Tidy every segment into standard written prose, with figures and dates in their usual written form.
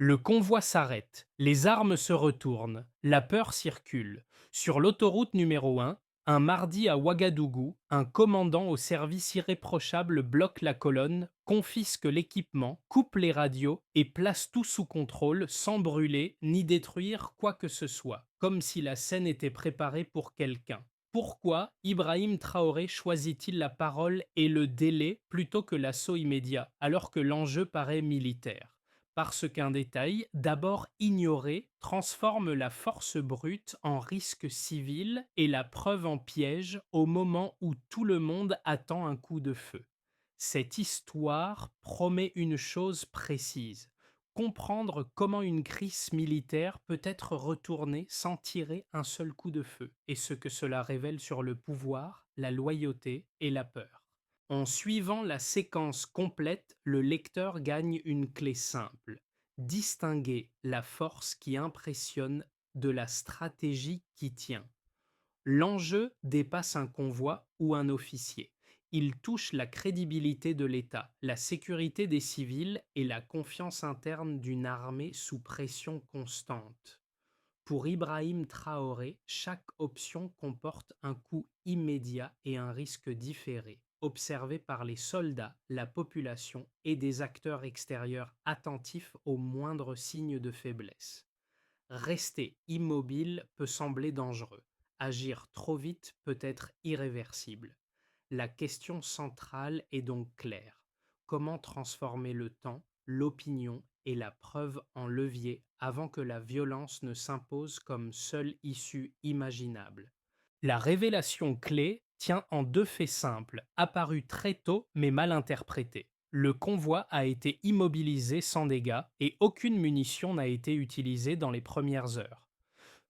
Le convoi s'arrête, les armes se retournent, la peur circule. Sur l'autoroute numéro 1, un mardi à Ouagadougou, un commandant au service irréprochable bloque la colonne, confisque l'équipement, coupe les radios et place tout sous contrôle sans brûler ni détruire quoi que ce soit, comme si la scène était préparée pour quelqu'un. Pourquoi Ibrahim Traoré choisit-il la parole et le délai plutôt que l'assaut immédiat, alors que l'enjeu paraît militaire? Parce qu'un détail, d'abord ignoré, transforme la force brute en risque civil et la preuve en piège au moment où tout le monde attend un coup de feu. Cette histoire promet une chose précise: comprendre comment une crise militaire peut être retournée sans tirer un seul coup de feu, et ce que cela révèle sur le pouvoir, la loyauté et la peur. En suivant la séquence complète, le lecteur gagne une clé simple: distinguer la force qui impressionne de la stratégie qui tient. L'enjeu dépasse un convoi ou un officier. Il touche la crédibilité de l'État, la sécurité des civils et la confiance interne d'une armée sous pression constante. Pour Ibrahim Traoré, chaque option comporte un coût immédiat et un risque différé, observé par les soldats, la population et des acteurs extérieurs attentifs aux moindres signes de faiblesse. Rester immobile peut sembler dangereux. Agir trop vite peut être irréversible. La question centrale est donc claire: comment transformer le temps, l'opinion et la preuve en levier avant que la violence ne s'impose comme seule issue imaginable? La révélation clé tient en deux faits simples, apparus très tôt mais mal interprétés. Le convoi a été immobilisé sans dégâts et aucune munition n'a été utilisée dans les premières heures.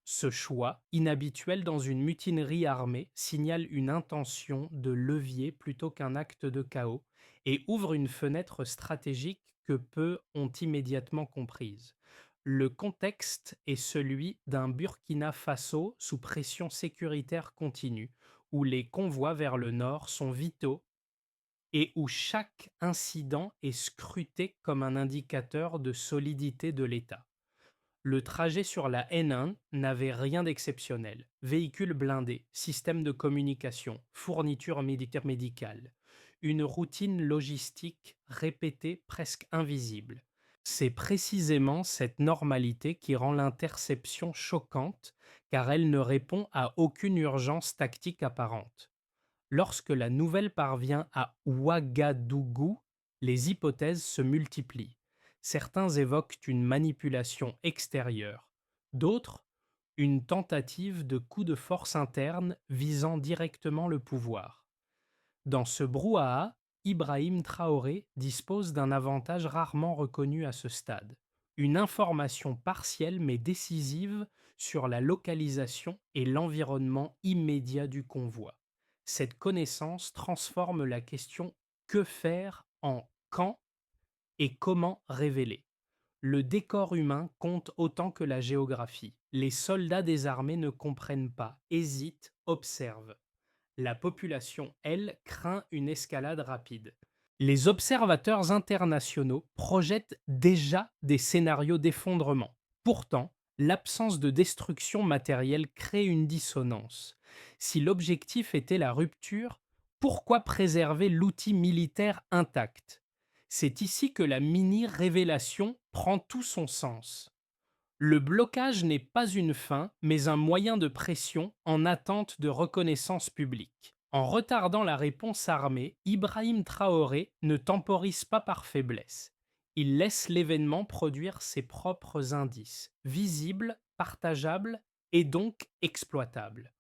Ce choix, inhabituel dans une mutinerie armée, signale une intention de levier plutôt qu'un acte de chaos et ouvre une fenêtre stratégique que peu ont immédiatement comprise. Le contexte est celui d'un Burkina Faso sous pression sécuritaire continue, où les convois vers le nord sont vitaux et où chaque incident est scruté comme un indicateur de solidité de l'État. Le trajet sur la N1 n'avait rien d'exceptionnel: véhicules blindés, système de communication, fournitures militaires médicales. Une routine logistique répétée, presque invisible. C'est précisément cette normalité qui rend l'interception choquante, car elle ne répond à aucune urgence tactique apparente. Lorsque la nouvelle parvient à Ouagadougou, les hypothèses se multiplient. Certains évoquent une manipulation extérieure, d'autres une tentative de coup de force interne visant directement le pouvoir. Dans ce brouhaha, Ibrahim Traoré dispose d'un avantage rarement reconnu à ce stade: une information partielle mais décisive sur la localisation et l'environnement immédiat du convoi. Cette connaissance transforme la question «que faire» en «quand» et «comment révéler». Le décor humain compte autant que la géographie. Les soldats des armées ne comprennent pas, hésitent, observent. La population, elle, craint une escalade rapide. Les observateurs internationaux projettent déjà des scénarios d'effondrement. Pourtant, l'absence de destruction matérielle crée une dissonance. Si l'objectif était la rupture, pourquoi préserver l'outil militaire intact? C'est ici que la mini-révélation prend tout son sens. Le blocage n'est pas une fin, mais un moyen de pression en attente de reconnaissance publique. En retardant la réponse armée, Ibrahim Traoré ne temporise pas par faiblesse. Il laisse l'événement produire ses propres indices, visibles, partageables et donc exploitables.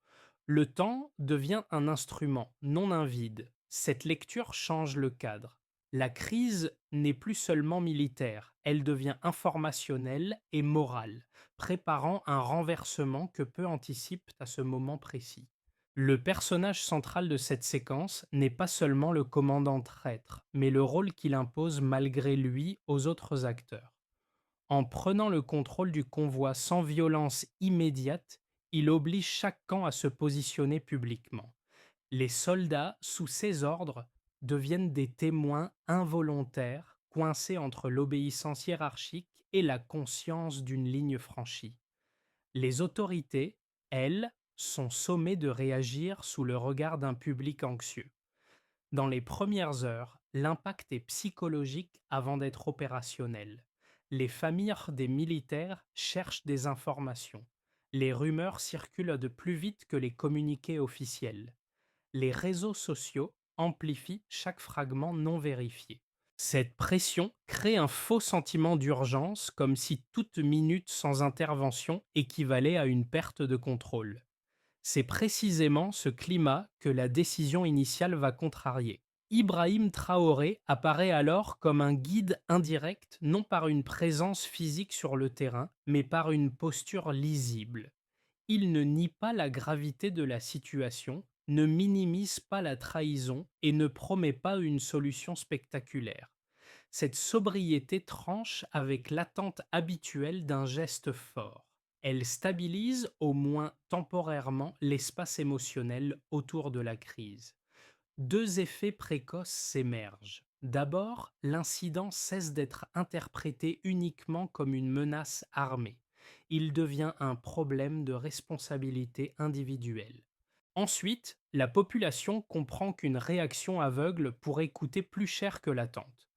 Le temps devient un instrument, non un vide. Cette lecture change le cadre. La crise n'est plus seulement militaire, elle devient informationnelle et morale, préparant un renversement que peu anticipent à ce moment précis. Le personnage central de cette séquence n'est pas seulement le commandant traître, mais le rôle qu'il impose malgré lui aux autres acteurs. En prenant le contrôle du convoi sans violence immédiate, il oblige chaque camp à se positionner publiquement. Les soldats, sous ses ordres, deviennent des témoins involontaires, coincés entre l'obéissance hiérarchique et la conscience d'une ligne franchie. Les autorités, elles, sont sommées de réagir sous le regard d'un public anxieux. Dans les premières heures, l'impact est psychologique avant d'être opérationnel. Les familles des militaires cherchent des informations. Les rumeurs circulent de plus vite que les communiqués officiels. Les réseaux sociaux amplifient chaque fragment non vérifié. Cette pression crée un faux sentiment d'urgence, comme si toute minute sans intervention équivalait à une perte de contrôle. C'est précisément ce climat que la décision initiale va contrarier. Ibrahim Traoré apparaît alors comme un guide indirect, non par une présence physique sur le terrain, mais par une posture lisible. Il ne nie pas la gravité de la situation, ne minimise pas la trahison et ne promet pas une solution spectaculaire. Cette sobriété tranche avec l'attente habituelle d'un geste fort. Elle stabilise, au moins temporairement, l'espace émotionnel autour de la crise. Deux effets précoces s'émergent. D'abord, l'incident cesse d'être interprété uniquement comme une menace armée. Il devient un problème de responsabilité individuelle. Ensuite, la population comprend qu'une réaction aveugle pourrait coûter plus cher que l'attente.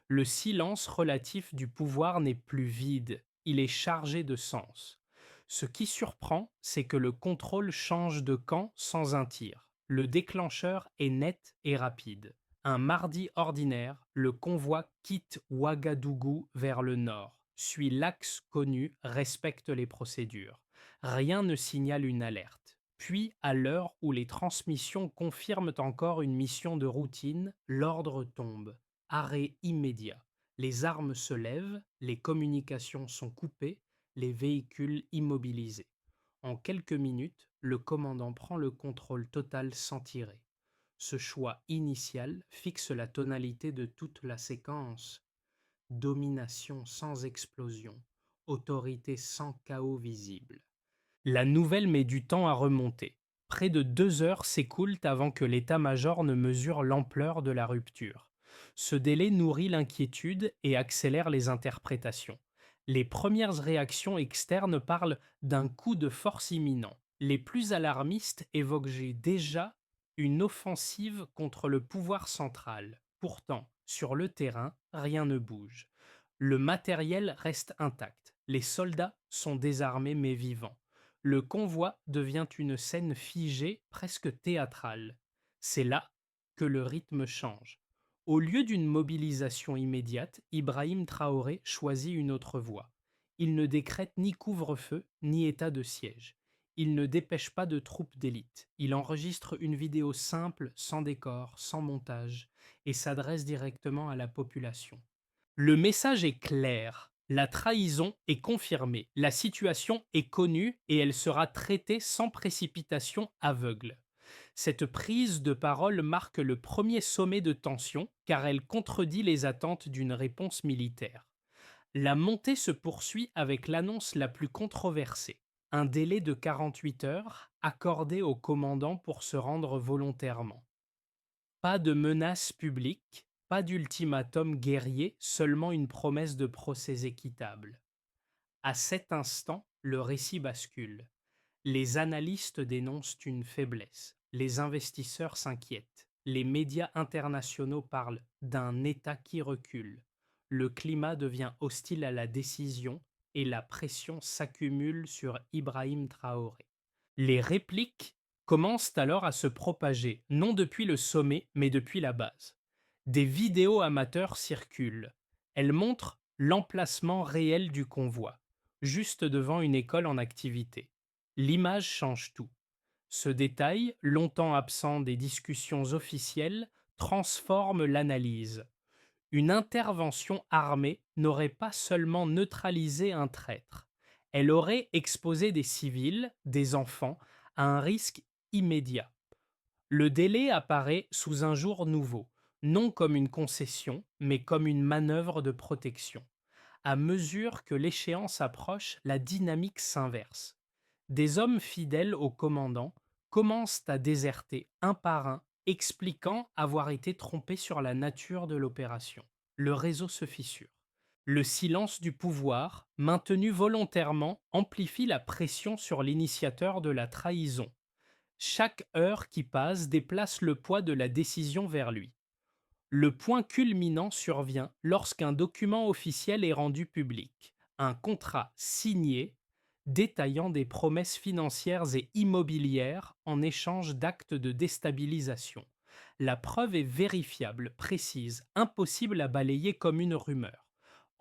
Le silence relatif du pouvoir n'est plus vide, il est chargé de sens. Ce qui surprend, c'est que le contrôle change de camp sans un tir. Le déclencheur est net et rapide. Un mardi ordinaire, le convoi quitte Ouagadougou vers le nord, suit l'axe connu, respecte les procédures. Rien ne signale une alerte. Puis, à l'heure où les transmissions confirment encore une mission de routine, l'ordre tombe. Arrêt immédiat. Les armes se lèvent, les communications sont coupées, les véhicules immobilisés. En quelques minutes, le commandant prend le contrôle total sans tirer. Ce choix initial fixe la tonalité de toute la séquence. Domination sans explosion, autorité sans chaos visible. La nouvelle met du temps à remonter. Près de 2 heures s'écoulent avant que l'état-major ne mesure l'ampleur de la rupture. Ce délai nourrit l'inquiétude et accélère les interprétations. Les premières réactions externes parlent d'un coup de force imminent. Les plus alarmistes évoquent déjà une offensive contre le pouvoir central. Pourtant, sur le terrain, rien ne bouge. Le matériel reste intact. Les soldats sont désarmés mais vivants. Le convoi devient une scène figée, presque théâtrale. C'est là que le rythme change. Au lieu d'une mobilisation immédiate, Ibrahim Traoré choisit une autre voie. Il ne décrète ni couvre-feu, ni état de siège. Il ne dépêche pas de troupes d'élite. Il enregistre une vidéo simple, sans décor, sans montage, et s'adresse directement à la population. Le message est clair. La trahison est confirmée, la situation est connue et elle sera traitée sans précipitation aveugle. Cette prise de parole marque le premier sommet de tension car elle contredit les attentes d'une réponse militaire. La montée se poursuit avec l'annonce la plus controversée, un délai de 48 heures accordé au commandant pour se rendre volontairement. Pas de menace publique, pas d'ultimatum guerrier, seulement une promesse de procès équitable. À cet instant, le récit bascule. Les analystes dénoncent une faiblesse, les investisseurs s'inquiètent, les médias internationaux parlent d'un État qui recule. Le climat devient hostile à la décision et la pression s'accumule sur Ibrahim Traoré. Les répliques commencent alors à se propager, non depuis le sommet, mais depuis la base. Des vidéos amateurs circulent. Elles montrent l'emplacement réel du convoi, juste devant une école en activité. L'image change tout. Ce détail, longtemps absent des discussions officielles, transforme l'analyse. Une intervention armée n'aurait pas seulement neutralisé un traître, elle aurait exposé des civils, des enfants, à un risque immédiat. Le délai apparaît sous un jour nouveau, non comme une concession, mais comme une manœuvre de protection. À mesure que l'échéance approche, la dynamique s'inverse. Des hommes fidèles au commandant commencent à déserter un par un, expliquant avoir été trompés sur la nature de l'opération. Le réseau se fissure. Le silence du pouvoir, maintenu volontairement, amplifie la pression sur l'initiateur de la trahison. Chaque heure qui passe déplace le poids de la décision vers lui. Le point culminant survient lorsqu'un document officiel est rendu public, un contrat signé détaillant des promesses financières et immobilières en échange d'actes de déstabilisation. La preuve est vérifiable, précise, impossible à balayer comme une rumeur.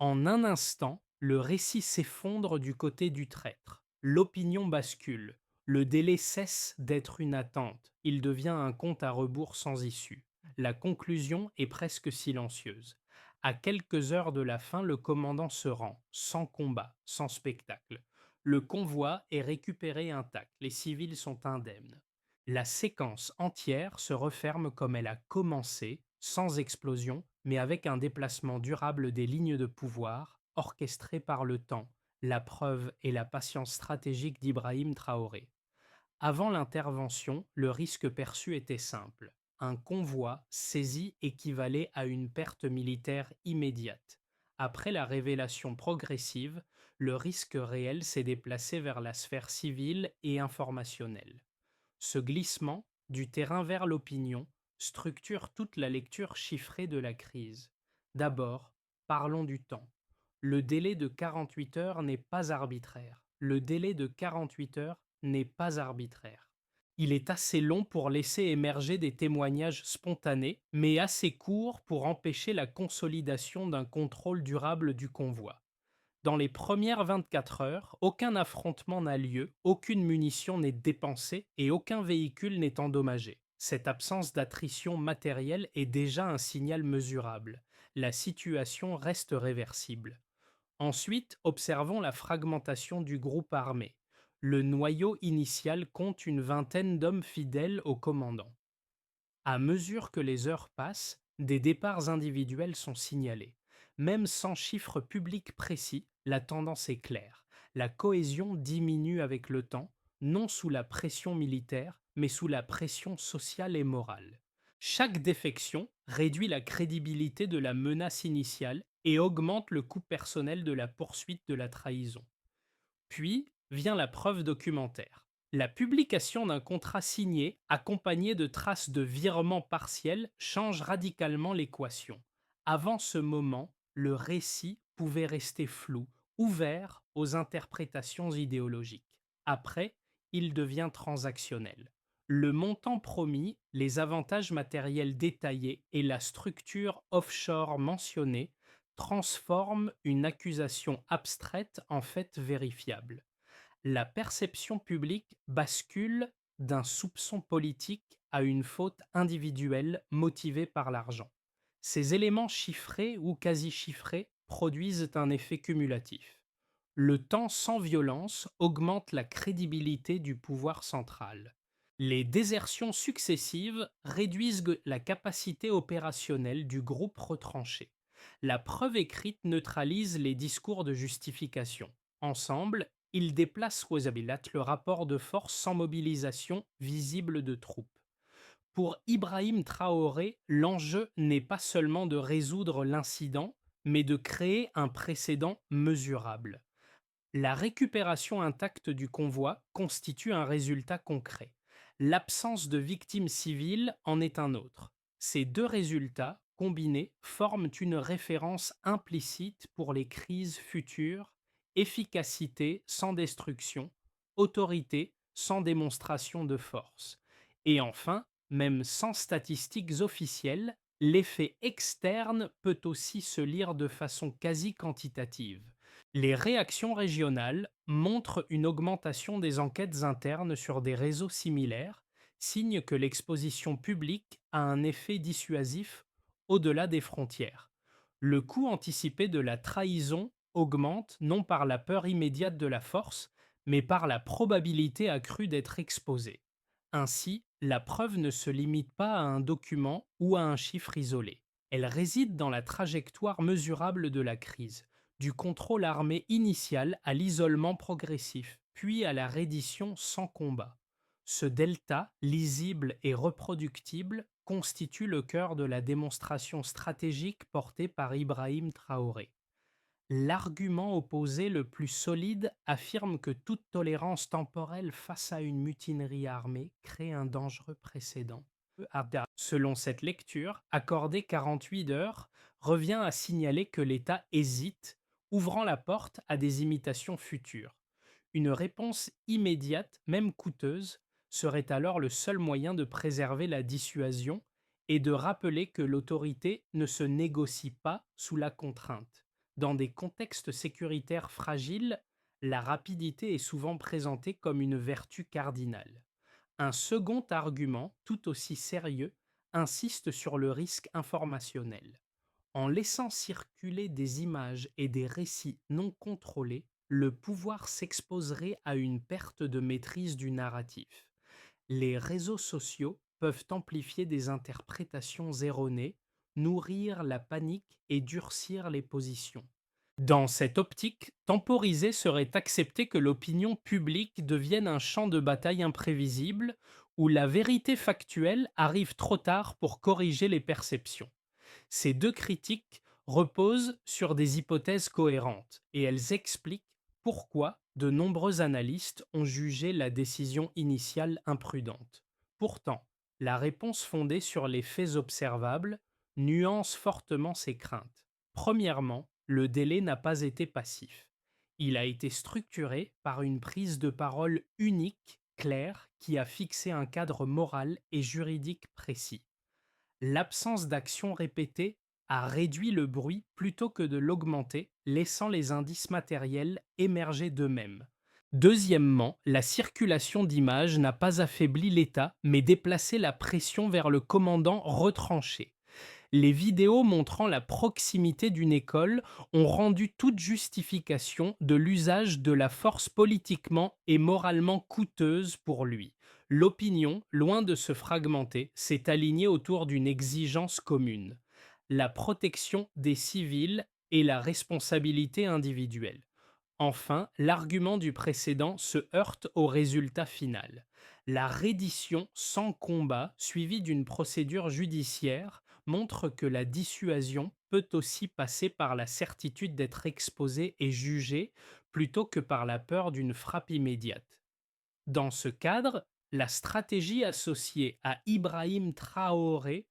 En un instant, le récit s'effondre du côté du traître. L'opinion bascule. Le délai cesse d'être une attente. Il devient un compte à rebours sans issue. La conclusion est presque silencieuse. À quelques heures de la fin, le commandant se rend, sans combat, sans spectacle. Le convoi est récupéré intact, les civils sont indemnes. La séquence entière se referme comme elle a commencé, sans explosion, mais avec un déplacement durable des lignes de pouvoir, orchestré par le temps, la preuve et la patience stratégique d'Ibrahim Traoré. Avant l'intervention, le risque perçu était simple. Un convoi saisi équivalait à une perte militaire immédiate. Après la révélation progressive, le risque réel s'est déplacé vers la sphère civile et informationnelle. Ce glissement, du terrain vers l'opinion, structure toute la lecture chiffrée de la crise. D'abord, parlons du temps. Le délai de 48 heures n'est pas arbitraire. Le délai de 48 heures n'est pas arbitraire. Il est assez long pour laisser émerger des témoignages spontanés, mais assez court pour empêcher la consolidation d'un contrôle durable du convoi. Dans les premières 24 heures, aucun affrontement n'a lieu, aucune munition n'est dépensée et aucun véhicule n'est endommagé. Cette absence d'attrition matérielle est déjà un signal mesurable. La situation reste réversible. Ensuite, observons la fragmentation du groupe armé. Le noyau initial compte une vingtaine d'hommes fidèles au commandant. À mesure que les heures passent, des départs individuels sont signalés. Même sans chiffre public précis, la tendance est claire. La cohésion diminue avec le temps, non sous la pression militaire, mais sous la pression sociale et morale. Chaque défection réduit la crédibilité de la menace initiale et augmente le coût personnel de la poursuite de la trahison. Puis vient la preuve documentaire. La publication d'un contrat signé, accompagné de traces de virements partiels, change radicalement l'équation. Avant ce moment, le récit pouvait rester flou, ouvert aux interprétations idéologiques. Après, il devient transactionnel. Le montant promis, les avantages matériels détaillés et la structure offshore mentionnée transforment une accusation abstraite en fait vérifiable. La perception publique bascule d'un soupçon politique à une faute individuelle motivée par l'argent. Ces éléments chiffrés ou quasi chiffrés produisent un effet cumulatif. Le temps sans violence augmente la crédibilité du pouvoir central. Les désertions successives réduisent la capacité opérationnelle du groupe retranché. La preuve écrite neutralise les discours de justification. Ensemble, ils déplacent Wasabilat le rapport de force sans mobilisation visible de troupes. Pour Ibrahim Traoré, l'enjeu n'est pas seulement de résoudre l'incident, mais de créer un précédent mesurable. La récupération intacte du convoi constitue un résultat concret. L'absence de victimes civiles en est un autre. Ces deux résultats, combinés, forment une référence implicite pour les crises futures: efficacité sans destruction, autorité sans démonstration de force. Et enfin, même sans statistiques officielles, l'effet externe peut aussi se lire de façon quasi quantitative. Les réactions régionales montrent une augmentation des enquêtes internes sur des réseaux similaires, signe que l'exposition publique a un effet dissuasif au-delà des frontières. Le coût anticipé de la trahison augmente non par la peur immédiate de la force, mais par la probabilité accrue d'être exposée. Ainsi, la preuve ne se limite pas à un document ou à un chiffre isolé. Elle réside dans la trajectoire mesurable de la crise, du contrôle armé initial à l'isolement progressif, puis à la reddition sans combat. Ce delta, lisible et reproductible, constitue le cœur de la démonstration stratégique portée par Ibrahim Traoré. L'argument opposé le plus solide affirme que toute tolérance temporelle face à une mutinerie armée crée un dangereux précédent. Selon cette lecture, accorder 48 heures revient à signaler que l'État hésite, ouvrant la porte à des imitations futures. Une réponse immédiate, même coûteuse, serait alors le seul moyen de préserver la dissuasion et de rappeler que l'autorité ne se négocie pas sous la contrainte. Dans des contextes sécuritaires fragiles, la rapidité est souvent présentée comme une vertu cardinale. Un second argument, tout aussi sérieux, insiste sur le risque informationnel. En laissant circuler des images et des récits non contrôlés, le pouvoir s'exposerait à une perte de maîtrise du narratif. Les réseaux sociaux peuvent amplifier des interprétations erronées, nourrir la panique et durcir les positions. Dans cette optique, temporiser serait accepter que l'opinion publique devienne un champ de bataille imprévisible où la vérité factuelle arrive trop tard pour corriger les perceptions. Ces deux critiques reposent sur des hypothèses cohérentes et elles expliquent pourquoi de nombreux analystes ont jugé la décision initiale imprudente. Pourtant, la réponse fondée sur les faits observables nuance fortement ces craintes. Premièrement, le délai n'a pas été passif. Il a été structuré par une prise de parole unique, claire, qui a fixé un cadre moral et juridique précis. L'absence d'action répétée a réduit le bruit plutôt que de l'augmenter, laissant les indices matériels émerger d'eux-mêmes. Deuxièmement, la circulation d'images n'a pas affaibli l'État, mais déplacé la pression vers le commandant retranché. Les vidéos montrant la proximité d'une école ont rendu toute justification de l'usage de la force politiquement et moralement coûteuse pour lui. L'opinion, loin de se fragmenter, s'est alignée autour d'une exigence commune: la protection des civils et la responsabilité individuelle. Enfin, l'argument du précédent se heurte au résultat final. La reddition sans combat, suivie d'une procédure judiciaire, montre que la dissuasion peut aussi passer par la certitude d'être exposé et jugé plutôt que par la peur d'une frappe immédiate. Dans ce cadre, la stratégie associée à Ibrahim Traoré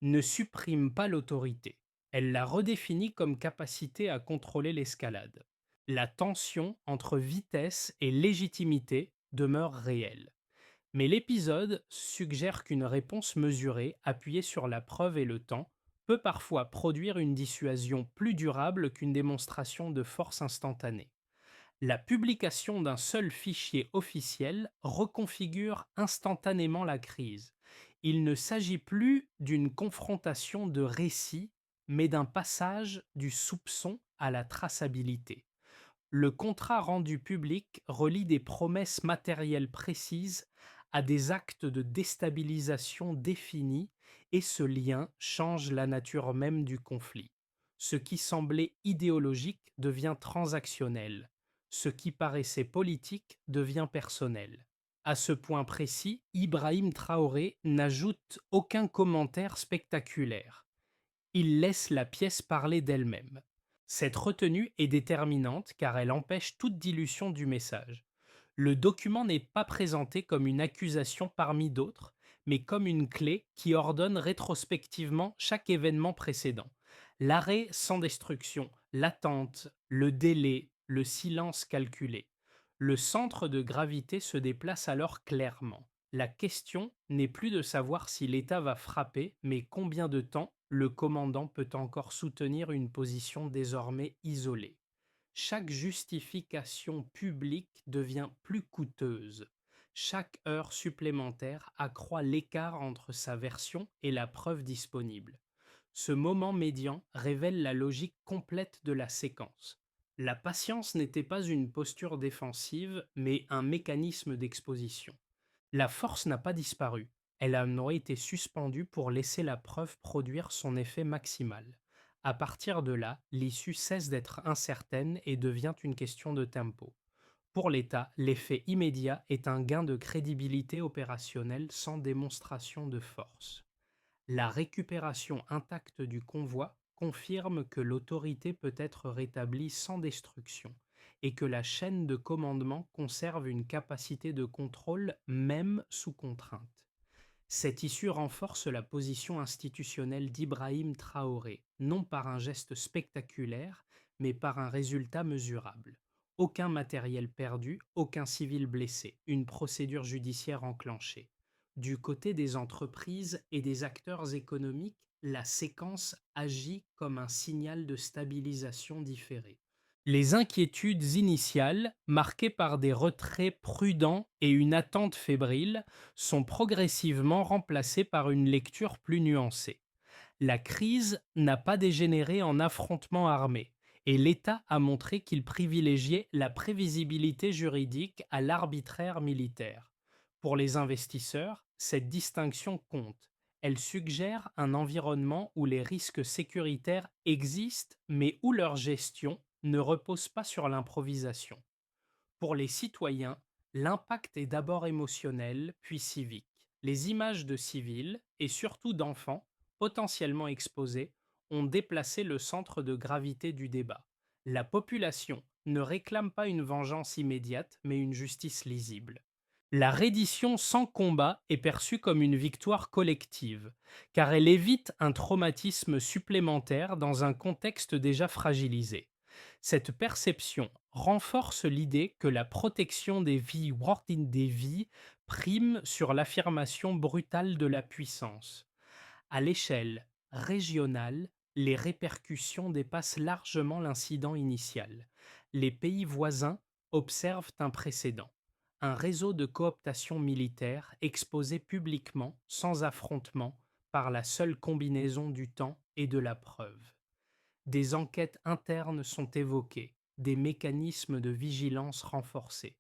ne supprime pas l'autorité. Elle la redéfinit comme capacité à contrôler l'escalade. La tension entre vitesse et légitimité demeure réelle. Mais l'épisode suggère qu'une réponse mesurée, appuyée sur la preuve et le temps, peut parfois produire une dissuasion plus durable qu'une démonstration de force instantanée. La publication d'un seul fichier officiel reconfigure instantanément la crise. Il ne s'agit plus d'une confrontation de récits, mais d'un passage du soupçon à la traçabilité. Le contrat rendu public relie des promesses matérielles précises à des actes de déstabilisation définis, et ce lien change la nature même du conflit. Ce qui semblait idéologique devient transactionnel. Ce qui paraissait politique devient personnel. À ce point précis, Ibrahim Traoré n'ajoute aucun commentaire spectaculaire. Il laisse la pièce parler d'elle-même. Cette retenue est déterminante car elle empêche toute dilution du message. Le document n'est pas présenté comme une accusation parmi d'autres, mais comme une clé qui ordonne rétrospectivement chaque événement précédent. L'arrêt sans destruction, l'attente, le délai, le silence calculé. Le centre de gravité se déplace alors clairement. La question n'est plus de savoir si l'État va frapper, mais combien de temps le commandant peut encore soutenir une position désormais isolée. Chaque justification publique devient plus coûteuse. Chaque heure supplémentaire accroît l'écart entre sa version et la preuve disponible. Ce moment médian révèle la logique complète de la séquence. La patience n'était pas une posture défensive, mais un mécanisme d'exposition. La force n'a pas disparu, elle en aurait été suspendue pour laisser la preuve produire son effet maximal. À partir de là, l'issue cesse d'être incertaine et devient une question de tempo. Pour l'État, l'effet immédiat est un gain de crédibilité opérationnelle sans démonstration de force. La récupération intacte du convoi confirme que l'autorité peut être rétablie sans destruction et que la chaîne de commandement conserve une capacité de contrôle même sous contrainte. Cette issue renforce la position institutionnelle d'Ibrahim Traoré, non par un geste spectaculaire, mais par un résultat mesurable. Aucun matériel perdu, aucun civil blessé, une procédure judiciaire enclenchée. Du côté des entreprises et des acteurs économiques, la séquence agit comme un signal de stabilisation différée. Les inquiétudes initiales, marquées par des retraits prudents et une attente fébrile, sont progressivement remplacées par une lecture plus nuancée. La crise n'a pas dégénéré en affrontement armé, et l'État a montré qu'il privilégiait la prévisibilité juridique à l'arbitraire militaire. Pour les investisseurs, cette distinction compte. Elle suggère un environnement où les risques sécuritaires existent, mais où leur gestion ne repose pas sur l'improvisation. Pour les citoyens, l'impact est d'abord émotionnel, puis civique. Les images de civils, et surtout d'enfants, potentiellement exposés, ont déplacé le centre de gravité du débat. La population ne réclame pas une vengeance immédiate, mais une justice lisible. La reddition sans combat est perçue comme une victoire collective, car elle évite un traumatisme supplémentaire dans un contexte déjà fragilisé. Cette perception renforce l'idée que la protection des vies, des vies, prime sur l'affirmation brutale de la puissance. À l'échelle régionale, les répercussions dépassent largement l'incident initial. Les pays voisins observent un précédent. Un réseau de cooptation militaire exposé publiquement, sans affrontement, par la seule combinaison du temps et de la preuve. Des enquêtes internes sont évoquées, des mécanismes de vigilance renforcés.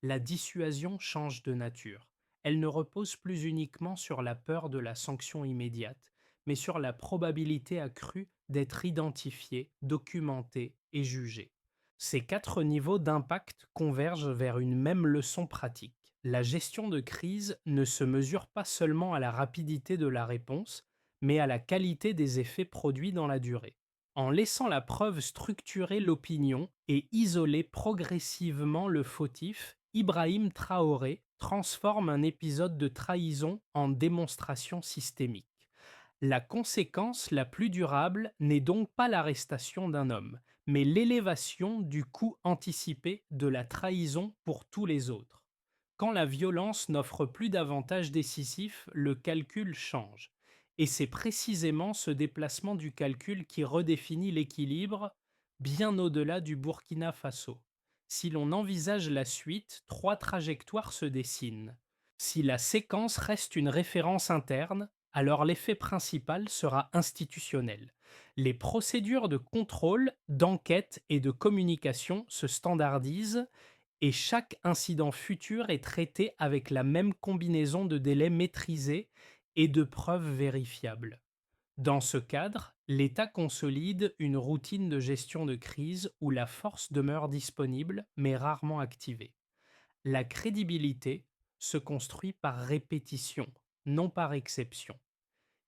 La dissuasion change de nature. Elle ne repose plus uniquement sur la peur de la sanction immédiate, mais sur la probabilité accrue d'être identifié, documenté et jugé. Ces quatre niveaux d'impact convergent vers une même leçon pratique. La gestion de crise ne se mesure pas seulement à la rapidité de la réponse, mais à la qualité des effets produits dans la durée. En laissant la preuve structurer l'opinion et isoler progressivement le fautif, Ibrahim Traoré transforme un épisode de trahison en démonstration systémique. La conséquence la plus durable n'est donc pas l'arrestation d'un homme, mais l'élévation du coût anticipé de la trahison pour tous les autres. Quand la violence n'offre plus d'avantage décisif, le calcul change. Et c'est précisément ce déplacement du calcul qui redéfinit l'équilibre bien au-delà du Burkina Faso. Si l'on envisage la suite, trois trajectoires se dessinent. Si la séquence reste une référence interne, alors l'effet principal sera institutionnel. Les procédures de contrôle, d'enquête et de communication se standardisent et chaque incident futur est traité avec la même combinaison de délais maîtrisés et de preuves vérifiables. Dans ce cadre, l'État consolide une routine de gestion de crise où la force demeure disponible mais rarement activée. La crédibilité se construit par répétition, non par exception.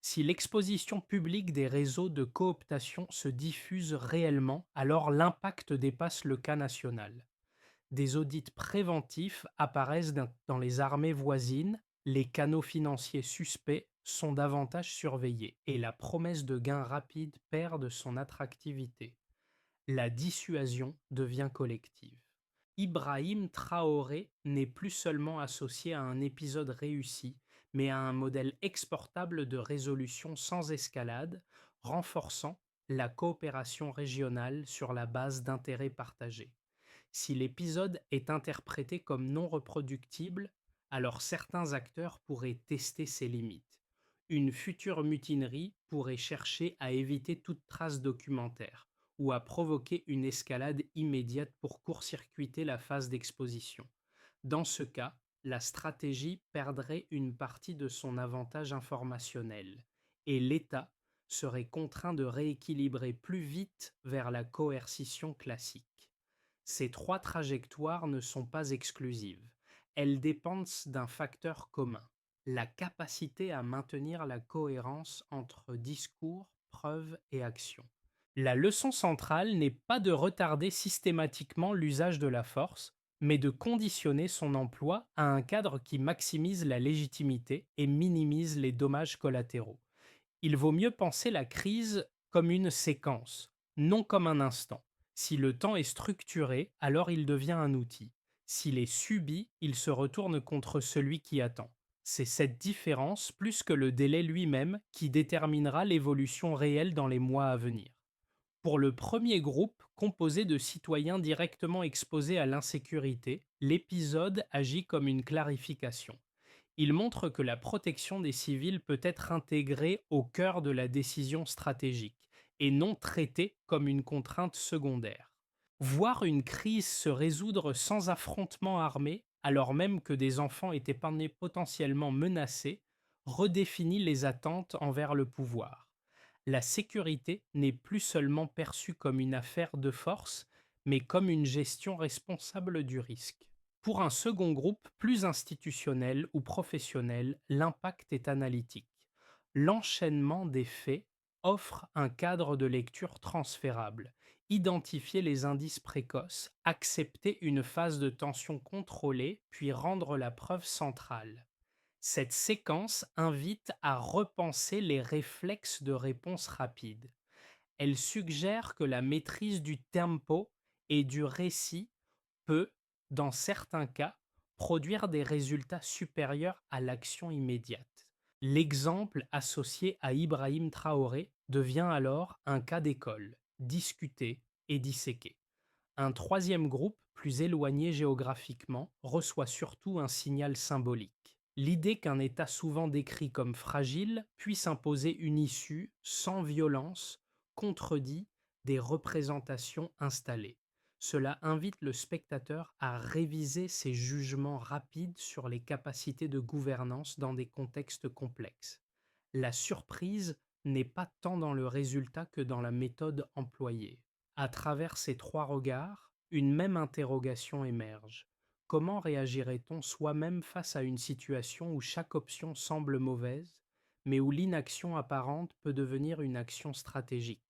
Si l'exposition publique des réseaux de cooptation se diffuse réellement, alors l'impact dépasse le cas national. Des audits préventifs apparaissent dans les armées voisines, les canaux financiers suspects sont davantage surveillés et la promesse de gains rapides perd de son attractivité. La dissuasion devient collective. Ibrahim Traoré n'est plus seulement associé à un épisode réussi, mais à un modèle exportable de résolution sans escalade, renforçant la coopération régionale sur la base d'intérêts partagés. Si l'épisode est interprété comme non reproductible, alors certains acteurs pourraient tester ses limites. Une future mutinerie pourrait chercher à éviter toute trace documentaire ou à provoquer une escalade immédiate pour court-circuiter la phase d'exposition. Dans ce cas, la stratégie perdrait une partie de son avantage informationnel et l'État serait contraint de rééquilibrer plus vite vers la coercition classique. Ces trois trajectoires ne sont pas exclusives. Elles dépendent d'un facteur commun, la capacité à maintenir la cohérence entre discours, preuve et action. La leçon centrale n'est pas de retarder systématiquement l'usage de la force, mais de conditionner son emploi à un cadre qui maximise la légitimité et minimise les dommages collatéraux. Il vaut mieux penser la crise comme une séquence, non comme un instant. Si le temps est structuré, alors il devient un outil. S'il est subi, il se retourne contre celui qui attend. C'est cette différence, plus que le délai lui-même, qui déterminera l'évolution réelle dans les mois à venir. Pour le premier groupe, composé de citoyens directement exposés à l'insécurité, l'épisode agit comme une clarification. Il montre que la protection des civils peut être intégrée au cœur de la décision stratégique et non traitée comme une contrainte secondaire. Voir une crise se résoudre sans affrontement armé, alors même que des enfants étaient potentiellement menacés, redéfinit les attentes envers le pouvoir. La sécurité n'est plus seulement perçue comme une affaire de force, mais comme une gestion responsable du risque. Pour un second groupe plus institutionnel ou professionnel, l'impact est analytique. L'enchaînement des faits offre un cadre de lecture transférable, identifier les indices précoces, accepter une phase de tension contrôlée, puis rendre la preuve centrale. Cette séquence invite à repenser les réflexes de réponse rapide. Elle suggère que la maîtrise du tempo et du récit peut, dans certains cas, produire des résultats supérieurs à l'action immédiate. L'exemple associé à Ibrahim Traoré devient alors un cas d'école, discuté et disséqué. Un troisième groupe, plus éloigné géographiquement, reçoit surtout un signal symbolique. L'idée qu'un État souvent décrit comme fragile puisse imposer une issue sans violence contredit des représentations installées. Cela invite le spectateur à réviser ses jugements rapides sur les capacités de gouvernance dans des contextes complexes. La surprise n'est pas tant dans le résultat que dans la méthode employée. À travers ces trois regards, une même interrogation émerge. Comment réagirait-on soi-même face à une situation où chaque option semble mauvaise, mais où l'inaction apparente peut devenir une action stratégique?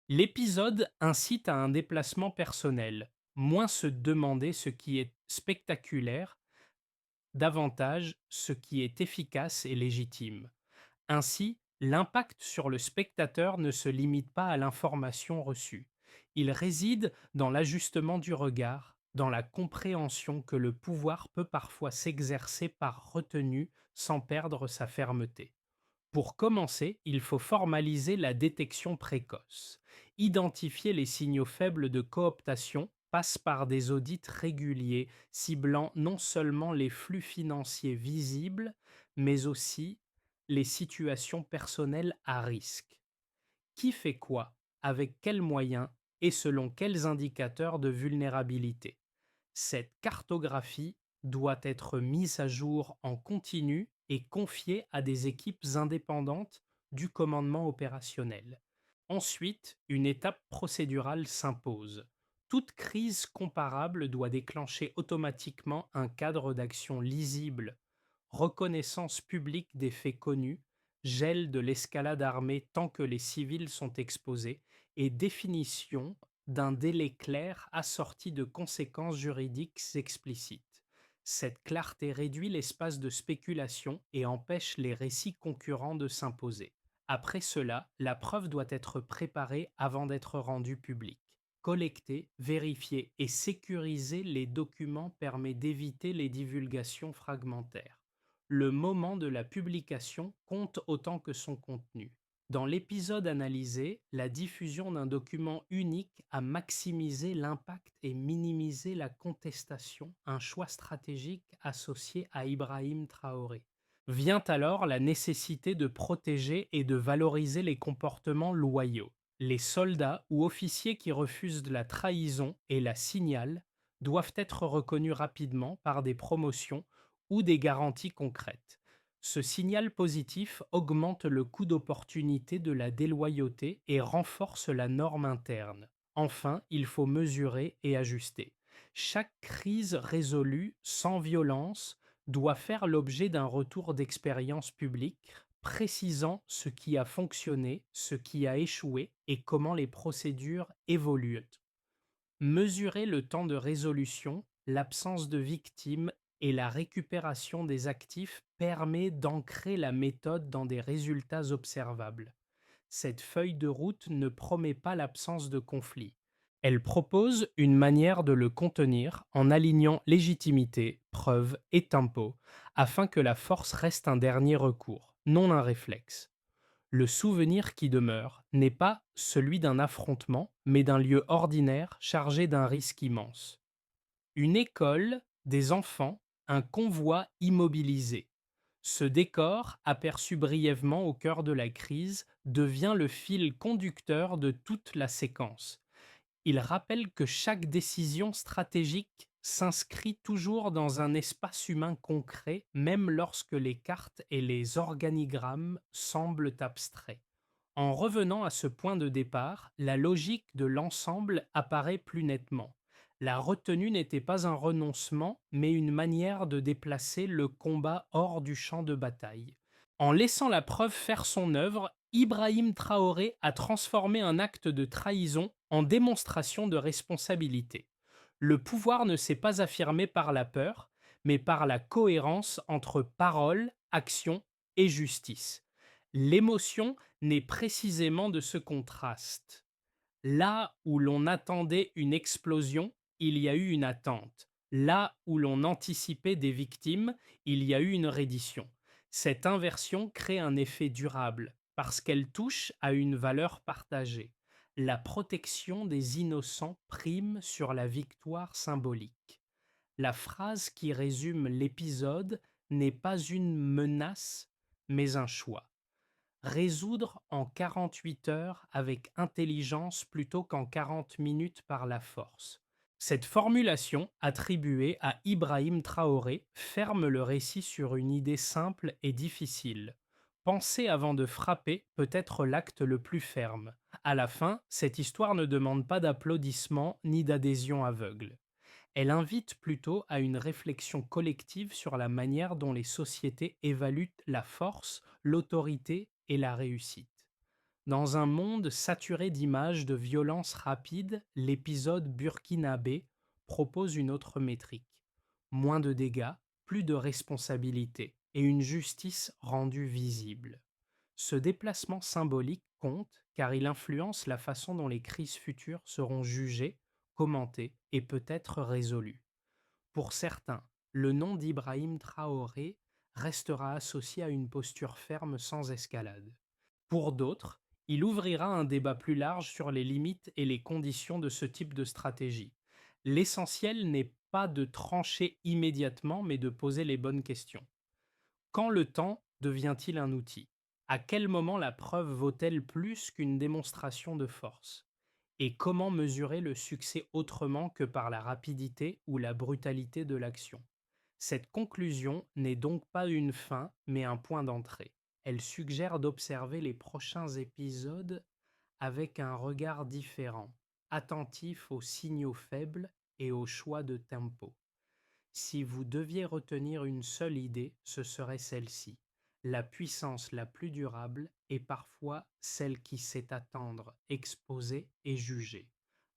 L'épisode incite à un déplacement personnel, moins se demander ce qui est spectaculaire, davantage ce qui est efficace et légitime. Ainsi, l'impact sur le spectateur ne se limite pas à l'information reçue. Il réside dans l'ajustement du regard, dans la compréhension que le pouvoir peut parfois s'exercer par retenue sans perdre sa fermeté. Pour commencer, il faut formaliser la détection précoce. Identifier les signaux faibles de cooptation passe par des audits réguliers ciblant non seulement les flux financiers visibles, mais aussi les situations personnelles à risque. Qui fait quoi, avec quels moyens et selon quels indicateurs de vulnérabilité? Cette cartographie doit être mise à jour en continu et confiée à des équipes indépendantes du commandement opérationnel. Ensuite, une étape procédurale s'impose. Toute crise comparable doit déclencher automatiquement un cadre d'action lisible, reconnaissance publique des faits connus, gel de l'escalade armée tant que les civils sont exposés et définition d'un délai clair assorti de conséquences juridiques explicites. Cette clarté réduit l'espace de spéculation et empêche les récits concurrents de s'imposer. Après cela, la preuve doit être préparée avant d'être rendue publique. Collecter, vérifier et sécuriser les documents permet d'éviter les divulgations fragmentaires. Le moment de la publication compte autant que son contenu. Dans l'épisode analysé, la diffusion d'un document unique a maximisé l'impact et minimisé la contestation, un choix stratégique associé à Ibrahim Traoré. Vient alors la nécessité de protéger et de valoriser les comportements loyaux. Les soldats ou officiers qui refusent de la trahison et la signalent doivent être reconnus rapidement par des promotions ou des garanties concrètes. Ce signal positif augmente le coût d'opportunité de la déloyauté et renforce la norme interne. Enfin, il faut mesurer et ajuster. Chaque crise résolue sans violence doit faire l'objet d'un retour d'expérience publique précisant ce qui a fonctionné, ce qui a échoué et comment les procédures évoluent. Mesurer le temps de résolution, l'absence de victimes et la récupération des actifs permet d'ancrer la méthode dans des résultats observables. Cette feuille de route ne promet pas l'absence de conflit. Elle propose une manière de le contenir en alignant légitimité, preuve et tempo, afin que la force reste un dernier recours, non un réflexe. Le souvenir qui demeure n'est pas celui d'un affrontement, mais d'un lieu ordinaire chargé d'un risque immense. Une école, des enfants, un convoi immobilisé. Ce décor, aperçu brièvement au cœur de la crise, devient le fil conducteur de toute la séquence. Il rappelle que chaque décision stratégique s'inscrit toujours dans un espace humain concret, même lorsque les cartes et les organigrammes semblent abstraits. En revenant à ce point de départ, la logique de l'ensemble apparaît plus nettement. La retenue n'était pas un renoncement, mais une manière de déplacer le combat hors du champ de bataille. En laissant la preuve faire son œuvre, Ibrahim Traoré a transformé un acte de trahison en démonstration de responsabilité. Le pouvoir ne s'est pas affirmé par la peur, mais par la cohérence entre parole, action et justice. L'émotion naît précisément de ce contraste. Là où l'on attendait une explosion, il y a eu une attente. Là où l'on anticipait des victimes, il y a eu une reddition. Cette inversion crée un effet durable parce qu'elle touche à une valeur partagée. La protection des innocents prime sur la victoire symbolique. La phrase qui résume l'épisode n'est pas une menace, mais un choix. Résoudre en 48 heures avec intelligence plutôt qu'en 40 minutes par la force. Cette formulation, attribuée à Ibrahim Traoré, ferme le récit sur une idée simple et difficile. Penser avant de frapper peut être l'acte le plus ferme. À la fin, cette histoire ne demande pas d'applaudissements ni d'adhésion aveugle. Elle invite plutôt à une réflexion collective sur la manière dont les sociétés évaluent la force, l'autorité et la réussite. Dans un monde saturé d'images de violence rapide, l'épisode burkinabé propose une autre métrique. Moins de dégâts, plus de responsabilité et une justice rendue visible. Ce déplacement symbolique compte car il influence la façon dont les crises futures seront jugées, commentées et peut-être résolues. Pour certains, le nom d'Ibrahim Traoré restera associé à une posture ferme sans escalade. Pour d'autres, il ouvrira un débat plus large sur les limites et les conditions de ce type de stratégie. L'essentiel n'est pas de trancher immédiatement, mais de poser les bonnes questions. Quand le temps devient-il un outil? À quel moment la preuve vaut-elle plus qu'une démonstration de force? Et comment mesurer le succès autrement que par la rapidité ou la brutalité de l'action? Cette conclusion n'est donc pas une fin, mais un point d'entrée. Elle suggère d'observer les prochains épisodes avec un regard différent, attentif aux signaux faibles et aux choix de tempo. Si vous deviez retenir une seule idée, ce serait celle-ci. La puissance la plus durable est parfois celle qui sait attendre, exposer et juger.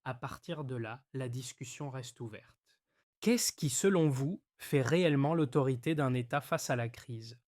À partir de là, la discussion reste ouverte. Qu'est-ce qui, selon vous, fait réellement l'autorité d'un État face à la crise?